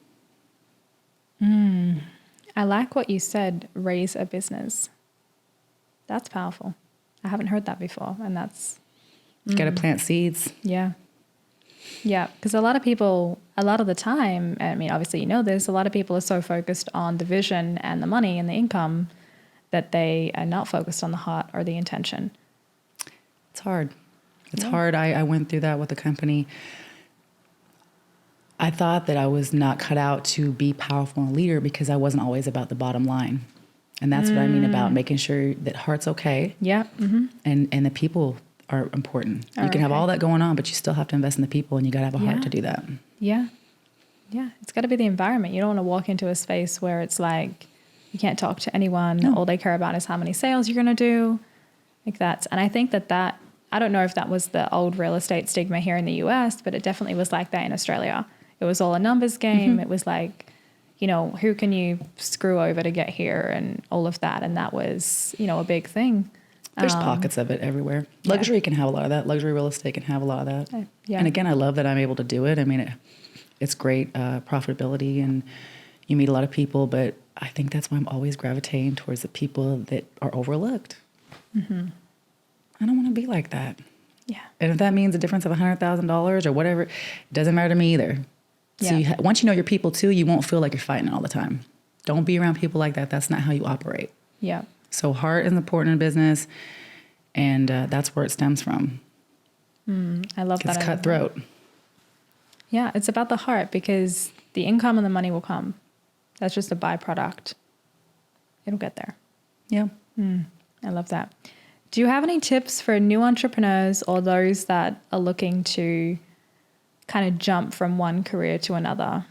I like what you said, raise a business. That's powerful. I haven't heard that before. And that's... Got to plant seeds. Yeah. Yeah, because a lot of the time, I mean, obviously you know this, a lot of people are so focused on the vision and the money and the income that they are not focused on the heart or the intention. It's hard. It's hard. I went through that with a company. I thought that I was not cut out to be powerful and a leader because I wasn't always about the bottom line. And that's what I mean about making sure that heart's okay. Yeah. And the people are important. You can have all that going on, but you still have to invest in the people and you got to have a heart to do that. Yeah. Yeah. It's got to be the environment. You don't want to walk into a space where it's like, you can't talk to anyone. No. All they care about is how many sales you're going to do. Like that. And I think that I don't know if that was the old real estate stigma here in the US, but it definitely was like that in Australia. It was all a numbers game. It was like, you know, who can you screw over to get here and all of that. And that was, you know, a big thing. There's pockets of it everywhere. Luxury can have a lot of that. Luxury real estate can have a lot of that. And again, I love that I'm able to do it. I mean, it's great profitability and you meet a lot of people, but I think that's why I'm always gravitating towards the people that are overlooked. I don't want to be like that. Yeah. And if that means a difference of $100,000 or whatever, it doesn't matter to me either. So once you know your people too, you won't feel like you're fighting all the time. Don't be around people like that. That's not how you operate. Yeah. So heart is important in business, and that's where it stems from. I love that. It's cutthroat. Yeah, it's about the heart because the income and the money will come. That's just a byproduct. It'll get there. Yeah. I love that. Do you have any tips for new entrepreneurs or those that are looking to kind of jump from one career to another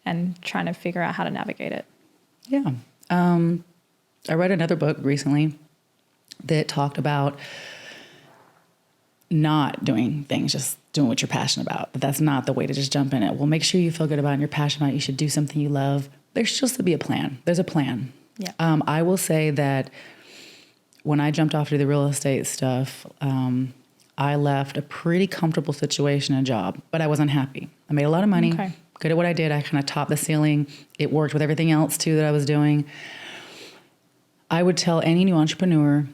and trying to figure out how to navigate it? Yeah. I read another book recently that talked about not doing things, just doing what you're passionate about. But that's not the way to just jump in it. Well, make sure you feel good about it and you're passionate about it. You should do something you love. There's supposed to be a plan. There's a plan. Yeah. I will say that when I jumped off to the real estate stuff, I left a pretty comfortable situation and job, but I was unhappy. I made a lot of money, good at what I did. I kind of topped the ceiling. It worked with everything else too that I was doing. I would tell any new entrepreneur,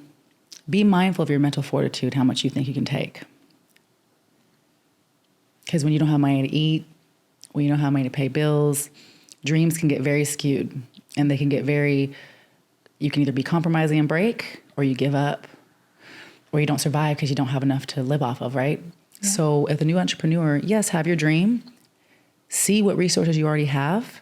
be mindful of your mental fortitude, how much you think you can take. Because when you don't have money to eat, when you don't have money to pay bills, dreams can get very skewed and they can get you can either be compromising and break, or you give up, or you don't survive because you don't have enough to live off of, right? Yeah. So as a new entrepreneur, yes, have your dream, see what resources you already have.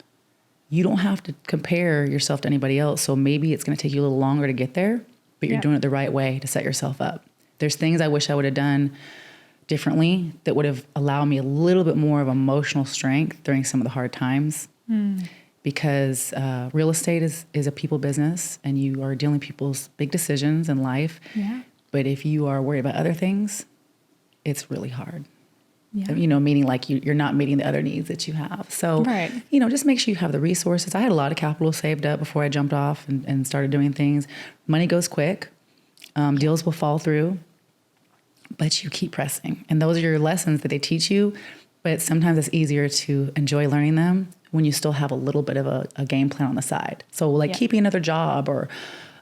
You don't have to compare yourself to anybody else. So maybe it's going to take you a little longer to get there, but you're doing it the right way to set yourself up. There's things I wish I would have done differently that would have allowed me a little bit more of emotional strength during some of the hard times. Because real estate is a people business and you are dealing with people's big decisions in life. Yeah. But if you are worried about other things, it's really hard. Yeah. Meaning like you're not meeting the other needs that you have. So, just make sure you have the resources. I had a lot of capital saved up before I jumped off and started doing things. Money goes quick. Deals will fall through, but you keep pressing. And those are your lessons that they teach you. But sometimes it's easier to enjoy learning them when you still have a little bit of a game plan on the side. So keeping another job or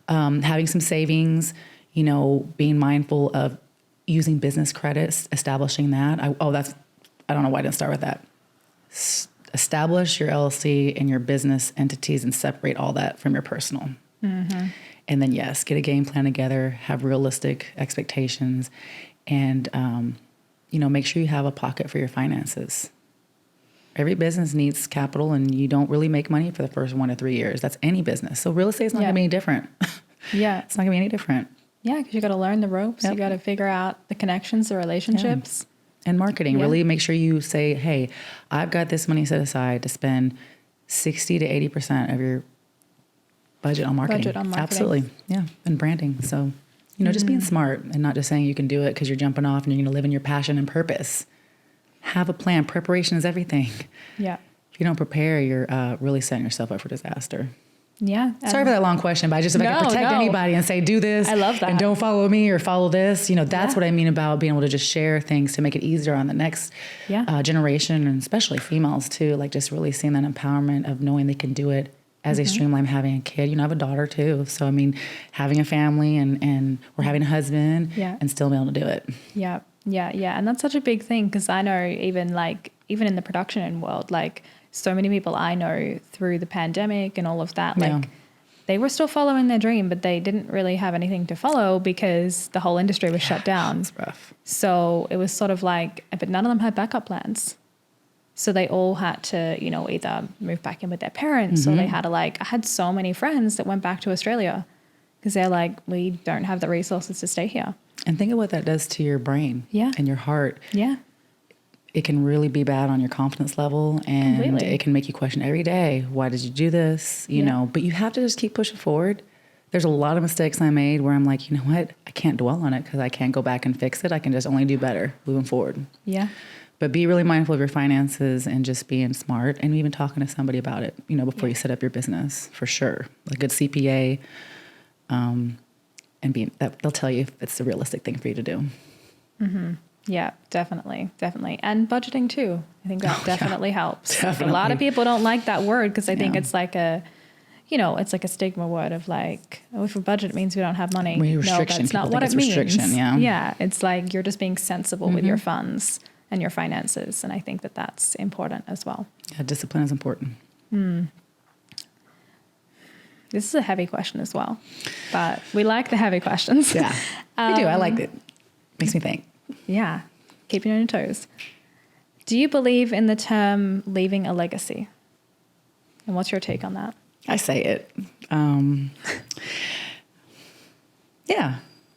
having some savings, being mindful of using business credits, establishing that. I don't know why I didn't start with that. Establish your LLC and your business entities and separate all that from your personal. Mm-hmm. And then, yes, get a game plan together, have realistic expectations, and, make sure you have a pocket for your finances. Every business needs capital, and you don't really make money for the first 1 to 3 years. That's any business. So real estate's not going to be any different. Yeah. It's not going to be any different. Yeah, because you got to learn the ropes. Yep. You got to figure out the connections, the relationships. Yeah. And marketing. Yeah. Really make sure you say, hey, I've got this money set aside to spend 60 to 80% of your budget on marketing. Absolutely. Yeah. And branding. So, just being smart and not just saying you can do it because you're jumping off and you're going to live in your passion and purpose. Have a plan. Preparation is everything. Yeah. If you don't prepare, you're really setting yourself up for disaster. Yeah. Sorry for that long question, but I can protect anybody and say, do this. I love that. And don't follow me or follow this. That's what I mean about being able to just share things to make it easier on the next generation, and especially females too. Like just really seeing that empowerment of knowing they can do it as a streamline, having a kid. I have a daughter too. So, having a family and or having a husband and still being able to do it. Yeah. Yeah. Yeah. And that's such a big thing because I know even in the production world, so many people I know through the pandemic and all of that, they were still following their dream, but they didn't really have anything to follow because the whole industry was shut down. That's rough. So it was sort of but none of them had backup plans. So they all had to, either move back in with their parents or they had to I had so many friends that went back to Australia because they're we don't have the resources to stay here. And think of what that does to your brain and your heart. Yeah. It can really be bad on your confidence level and it can make you question every day, why did you do this? You know, but you have to just keep pushing forward. There's a lot of mistakes I made where I'm like, you know what? I can't dwell on it because I can't go back and fix it. I can just only do better moving forward. Yeah. But be really mindful of your finances and just being smart and even talking to somebody about it, before you set up your business for sure. A good CPA, and they'll tell you if it's the realistic thing for you to do. Mm-hmm. Yeah, definitely. Definitely. And budgeting too. I think that definitely helps. Definitely. A lot of people don't like that word because I think it's it's like a stigma word of if we budget, it means we don't have money. No, that's not what it means. Yeah. It's you're just being sensible with your funds and your finances. And I think that that's important as well. Yeah, discipline is important. This is a heavy question as well, but we like the heavy questions. Yeah, we do. I like it. Makes me think. Yeah, keeping on your toes. Do you believe in the term leaving a legacy? And what's your take on that? I say it. Yeah,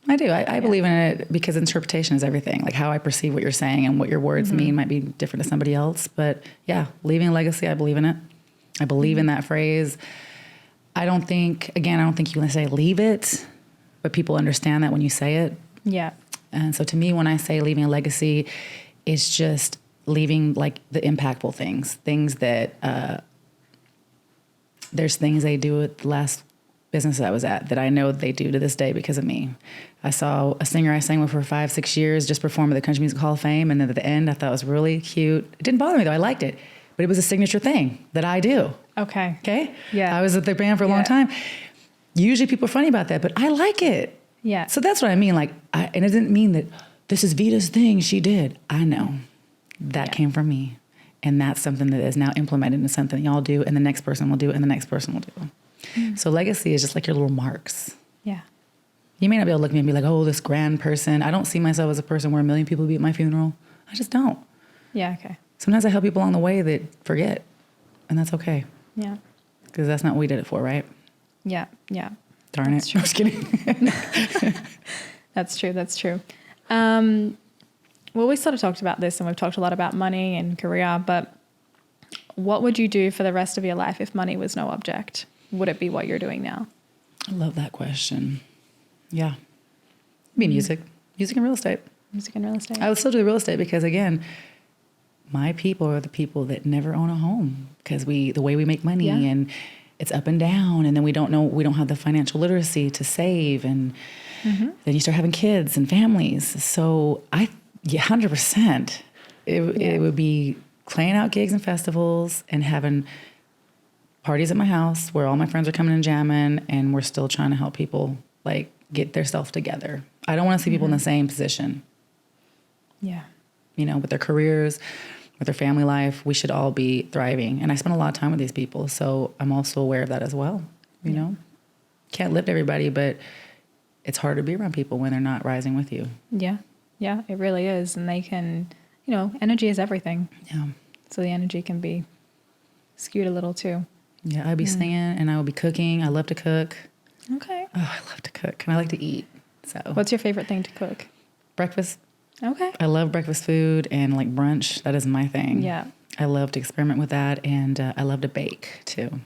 I do. I believe in it because interpretation is everything. Like how I perceive what you're saying and what your words mean might be different to somebody else. But yeah, leaving a legacy, I believe in it. I believe in that phrase. I don't think you want to say leave it, but people understand that when you say it. Yeah. And so to me, when I say leaving a legacy, it's just leaving like the impactful things that, there's things they do at the last business I was at that I know they do to this day because of me. I saw a singer I sang with for 5-6 years just perform at the Country Music Hall of Fame. And then at the end, I thought it was really cute. It didn't bother me though. I liked it, but it was a signature thing that I do. Okay. Okay. Yeah. I was at the band for a long time. Usually people are funny about that, but I like it. Yeah. So that's what I mean. Like, and it didn't mean that this is Vida's thing she did. I know that came from me. And that's something that is now implemented into something y'all do, and the next person will do, and the next person will do. So legacy is just like your little marks. Yeah. You may not be able to look at me and be like, oh, this grand person. I don't see myself as a person where 1 million people be at my funeral. I just don't. Yeah. Okay. Sometimes I help people along the way that forget, and that's okay. Yeah. Because that's not what we did it for, right? Yeah. Yeah. Darn it. I'm just kidding. That's true. That's true. Well, we sort of talked about this and we've talked a lot about money and career, but what would you do for the rest of your life if money was no object? Would it be what you're doing now? I love that question. Yeah. It'd be music and real estate. Music and real estate. I would still do the real estate because, again, my people are the people that never own a home because the way we make money and it's up and down, and then we don't have the financial literacy to save, and then you start having kids and families. So 100%. It would be playing out gigs and festivals and having parties at my house where all my friends are coming and jamming, and we're still trying to help people like get their self together. I don't want to see people in the same position. Yeah. With their careers, with their family life. We should all be thriving. And I spend a lot of time with these people, so I'm also aware of that as well. You know, can't lift everybody, but it's hard to be around people when they're not rising with you. Yeah. Yeah, it really is. And they can, energy is everything. Yeah. So the energy can be skewed a little too. Yeah, I'd be singing and I would be cooking. I love to cook. Okay. Oh, I love to cook and I like to eat. So what's your favorite thing to cook? Breakfast. Okay. I love breakfast food and like brunch. That is my thing. Yeah. I love to experiment with that, and I love to bake too.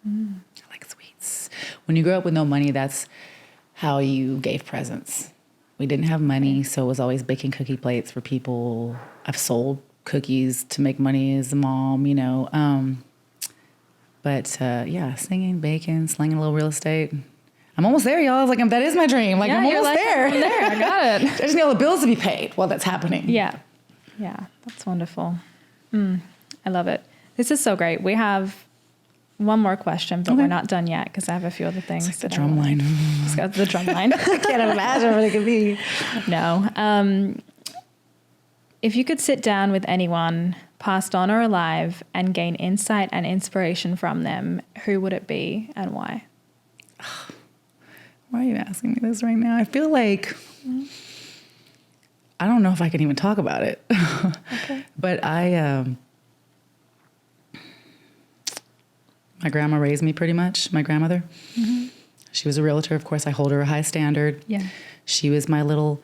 I like sweets. When you grow up with no money, that's how you gave presents. We didn't have money, so it was always baking cookie plates for people. I've sold cookies to make money as a mom, But singing, baking, slinging a little real estate. I'm almost there, y'all. I was like, that is my dream. Like, I'm almost there. I'm there. I got it. I just need all the bills to be paid while that's happening. Yeah. Yeah. That's wonderful. I love it. This is so great. We have one more question, but we're not done yet because I have a few other things. It's like the drum line. It's got the drum line. I can't imagine what it could be. No. If you could sit down with anyone, past on or alive, and gain insight and inspiration from them, who would it be and why? Why are you asking me this right now? I feel like I don't know if I can even talk about it. Okay. But my grandma raised me pretty much, my grandmother. Mm-hmm. She was a realtor. Of course, I hold her a high standard. Yeah. She was my little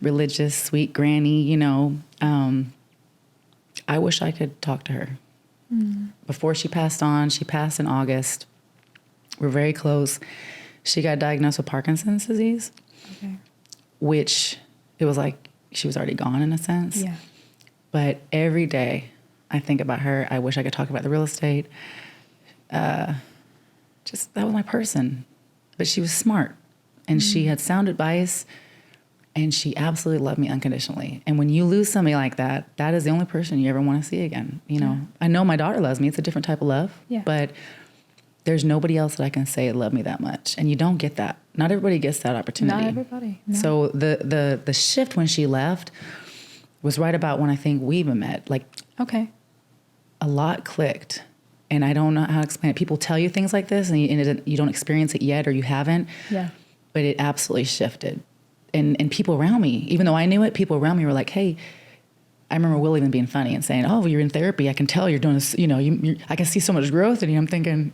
religious, sweet granny, I wish I could talk to her. Before she passed on, she passed in August. We're very close. She got diagnosed with Parkinson's disease, which it was like she was already gone in a sense. Yeah. But every day I think about her. I wish I could talk about the real estate. Just that was my person. But she was smart, and she had sound advice, and she absolutely loved me unconditionally. And when you lose somebody like that, that is the only person you ever want to see again. I know my daughter loves me. It's a different type of love. Yeah. But there's nobody else that I can say loved me that much. And you don't get that. Not everybody gets that opportunity. Not everybody. No. So the shift when she left was right about when I think we even met. Like, a lot clicked. And I don't know how to explain it. People tell you things like this, and you don't experience it yet, or you haven't. Yeah. But it absolutely shifted. And people around me, even though I knew it, people around me were like, hey, I remember Will even being funny and saying, oh, you're in therapy. I can tell you're doing this, I can see so much growth in you. I'm thinking,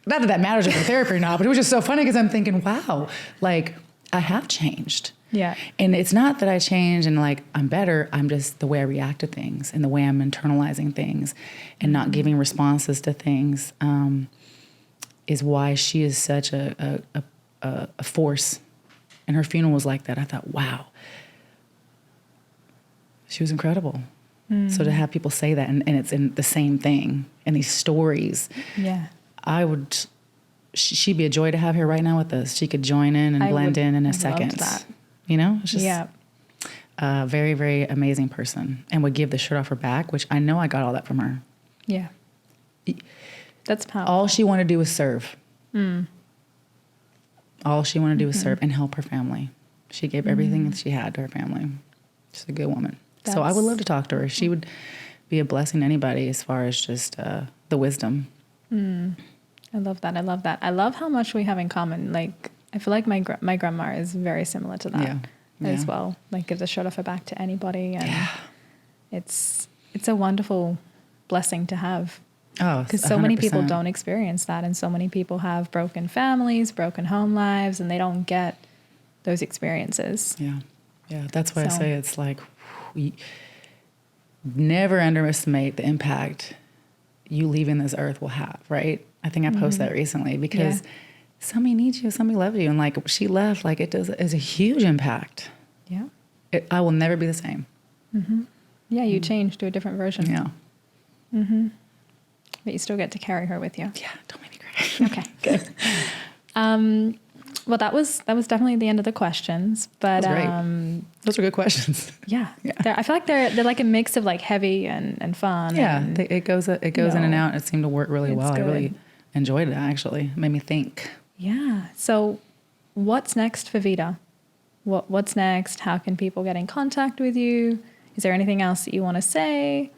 not that matters if you're in therapy or not, but it was just so funny because I'm thinking, wow, like I have changed. Yeah. And it's not that I change and like I'm better. I'm just the way I react to things and the way I'm internalizing things and not giving responses to things is why she is such a force. And her funeral was like that. I thought, wow, she was incredible. So to have people say that and it's in the same thing and these stories, she'd be a joy to have here right now with us. She could join in and blend in a second. That. You know, it's just a very, very amazing person and would give the shirt off her back, which I know I got all that from her. Yeah. That's powerful. All she wanted to do was serve. All she wanted to do was serve and help her family. She gave everything that she had to her family. She's a good woman. So I would love to talk to her. She would be a blessing to anybody as far as just the wisdom. I love that. I love that. I love how much we have in common. Like, I feel like my grandma is very similar to that as well. Like, give the shirt off her back to anybody. And it's a wonderful blessing to have. Oh, because so many people don't experience that. And so many people have broken families, broken home lives, and they don't get those experiences. Yeah. Yeah. That's why I say it's like, we never underestimate the impact you leaving this earth will have, right? I think I posted that recently because somebody needs you, somebody loves you. And like she left, like it's a huge impact. Yeah. I will never be the same. Yeah, you changed to a different version. Yeah. But you still get to carry her with you. Yeah, don't make me cry. Okay, good. Well, that was definitely the end of the questions, but those are good questions. Yeah. I feel like they're like a mix of like heavy and fun. Yeah, and, it goes in and out. It seemed to work really well. Good. I really enjoyed it. Actually, it made me think. Yeah. So, what's next for Vida? What's next? How can people get in contact with you? Is there anything else that you want to say?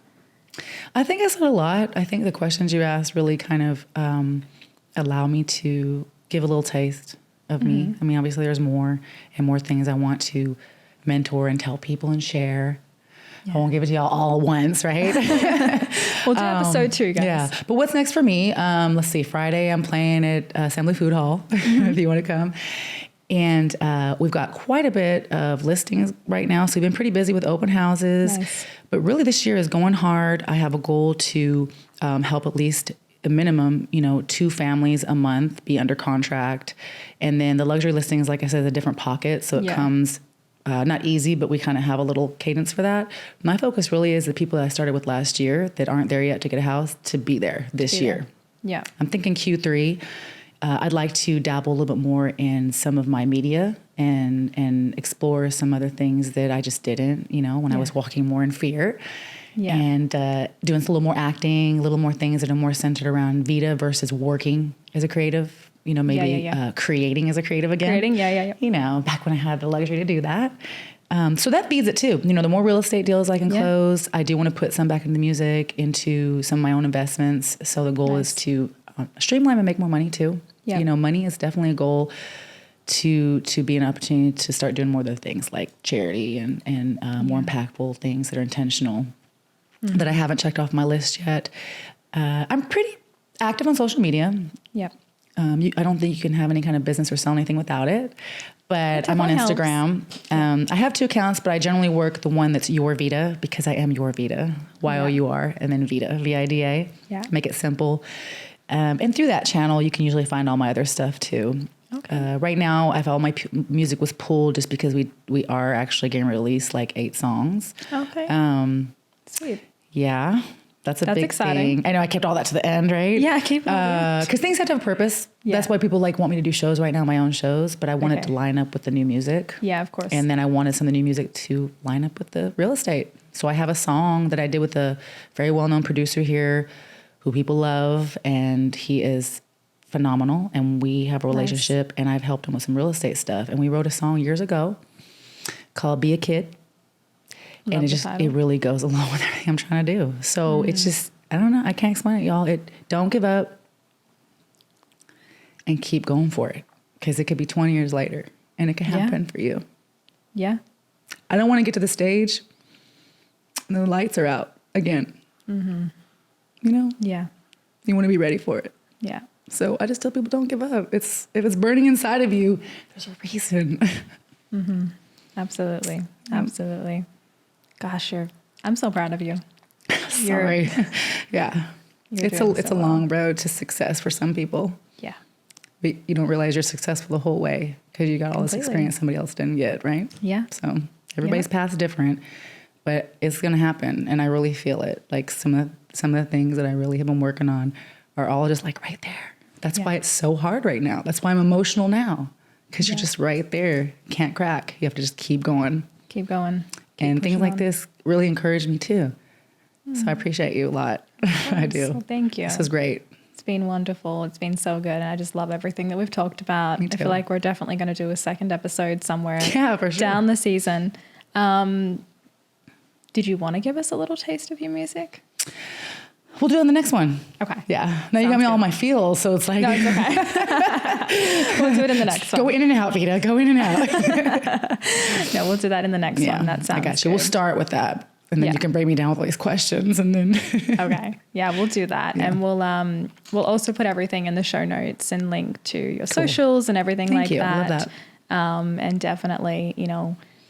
I think I said a lot. I think the questions you asked really kind of allow me to give a little taste of me. I mean, obviously there's more and more things I want to mentor and tell people and share. Yeah. I won't give it to y'all all at once, right? We'll do episode 2, guys. Yeah. But what's next for me? Let's see. Friday, I'm playing at Assembly Food Hall, if you want to come. And we've got quite a bit of listings right now. So we've been pretty busy with open houses. Nice. But really this year is going hard. I have a goal to help at least a minimum, 2 families a month be under contract. And then the luxury listings, like I said, is a different pocket. So it comes not easy, but we kind of have a little cadence for that. My focus really is the people that I started with last year that aren't there yet to get a house to be there this year. Yeah. I'm thinking Q3. I'd like to dabble a little bit more in some of my media and explore some other things that I just didn't, when I was walking more in fear. Yeah. And doing a little more acting, a little more things that are more centered around Vida versus working as a creative, maybe creating as a creative again. Creating, back when I had the luxury to do that. So that feeds it too. The more real estate deals I can close, I do want to put some back into music, into some of my own investments. So the goal is to streamline and make more money too. Yep. Money is definitely a goal to be an opportunity to start doing more of the things like charity and more impactful things that are intentional that I haven't checked off my list yet. I'm pretty active on social media. Yep. I don't think you can have any kind of business or sell anything without it. But I'm on Instagram. I have 2 accounts, but I generally work the one that's Your Vida because I am Your Vida, Y-O-U-R, and then Vida, V-I-D-A. Yeah. Make it simple. And through that channel, you can usually find all my other stuff too. Okay. Right now, all my music was pulled just because we are actually getting released like 8 songs. Okay. Sweet. Yeah. That's big exciting thing. I know I kept all that to the end, right? Yeah, keep it. Because things have to have a purpose. Yeah. That's why people want me to do shows right now, my own shows, but I want it to line up with the new music. Yeah, of course. And then I wanted some of the new music to line up with the real estate. So I have a song that I did with a very well-known producer here who people love, and he is phenomenal, and we have a relationship, and I've helped him with some real estate stuff. And we wrote a song years ago called Be a Kid. Love and it really goes along with everything I'm trying to do. So it's just, I don't know. I can't explain it, y'all. Don't give up and keep going for it, because it could be 20 years later and it can happen for you. Yeah. I don't want to get to the stage and the lights are out again. Yeah. You want to be ready for it. Yeah. So I just tell people, don't give up. If it's burning inside of you, there's a reason. Absolutely. Absolutely. Gosh, I'm so proud of you. Sorry. Yeah. It's a long road to success for some people. Yeah. But you don't realize you're successful the whole way because you got all this experience somebody else didn't get, right? Yeah. So everybody's path's different, but it's going to happen. And I really feel it. Like some of the things that I really have been working on are all just like right there. That's why it's so hard right now. That's why I'm emotional now, because you're just right there. Can't crack. You have to just keep going. Keep going. And things like this really encourage me too. So I appreciate you a lot. I do. Well, thank you. This is great. It's been wonderful. It's been so good. And I just love everything that we've talked about. Me too. I feel like we're definitely going to do a second episode somewhere For sure. down the season. Did you want to give us a little taste of your music? We'll do it on the next one. Okay. Yeah. Now you got me all in my feels, so it's like... No, it's okay. We'll do it in the next one. Go in and out, Vida. Go in and out. No, we'll do that in the next one. That sounds I got you. good. We'll start with that. And then you can bring me down with all these questions and then... Okay. Yeah, we'll do that. Yeah. And we'll also put everything in the show notes and link to your socials and everything Thank like you. that. I love that. And definitely,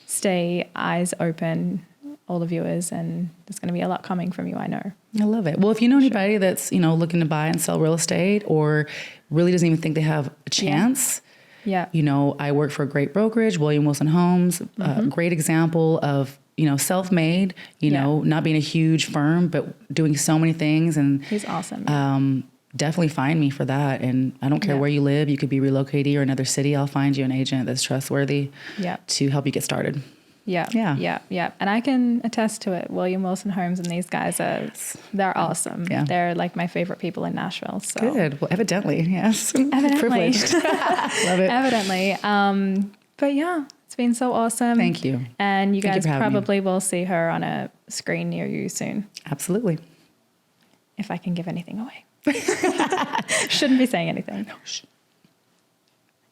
stay eyes open, all the viewers, and there's going to be a lot coming from you, I know. I love it. Well, if you know anybody that's, looking to buy and sell real estate or really doesn't even think they have a chance, I work for a great brokerage, William Wilson Homes, great example of, self-made, not being a huge firm, but doing so many things. And he's awesome. Definitely find me for that. And I don't care where you live. You could be relocated or another city. I'll find you an agent that's trustworthy to help you get started. Yeah. And I can attest to it. William Wilson Homes and these guys they're awesome. Yeah. They're like my favorite people in Nashville. So good. Well, evidently, yes. Evidently. Privileged. Love it. Evidently. But yeah, it's been so awesome. Thank you. And you guys probably will see her on a screen near you soon. Absolutely. If I can give anything away. Shouldn't be saying anything. No.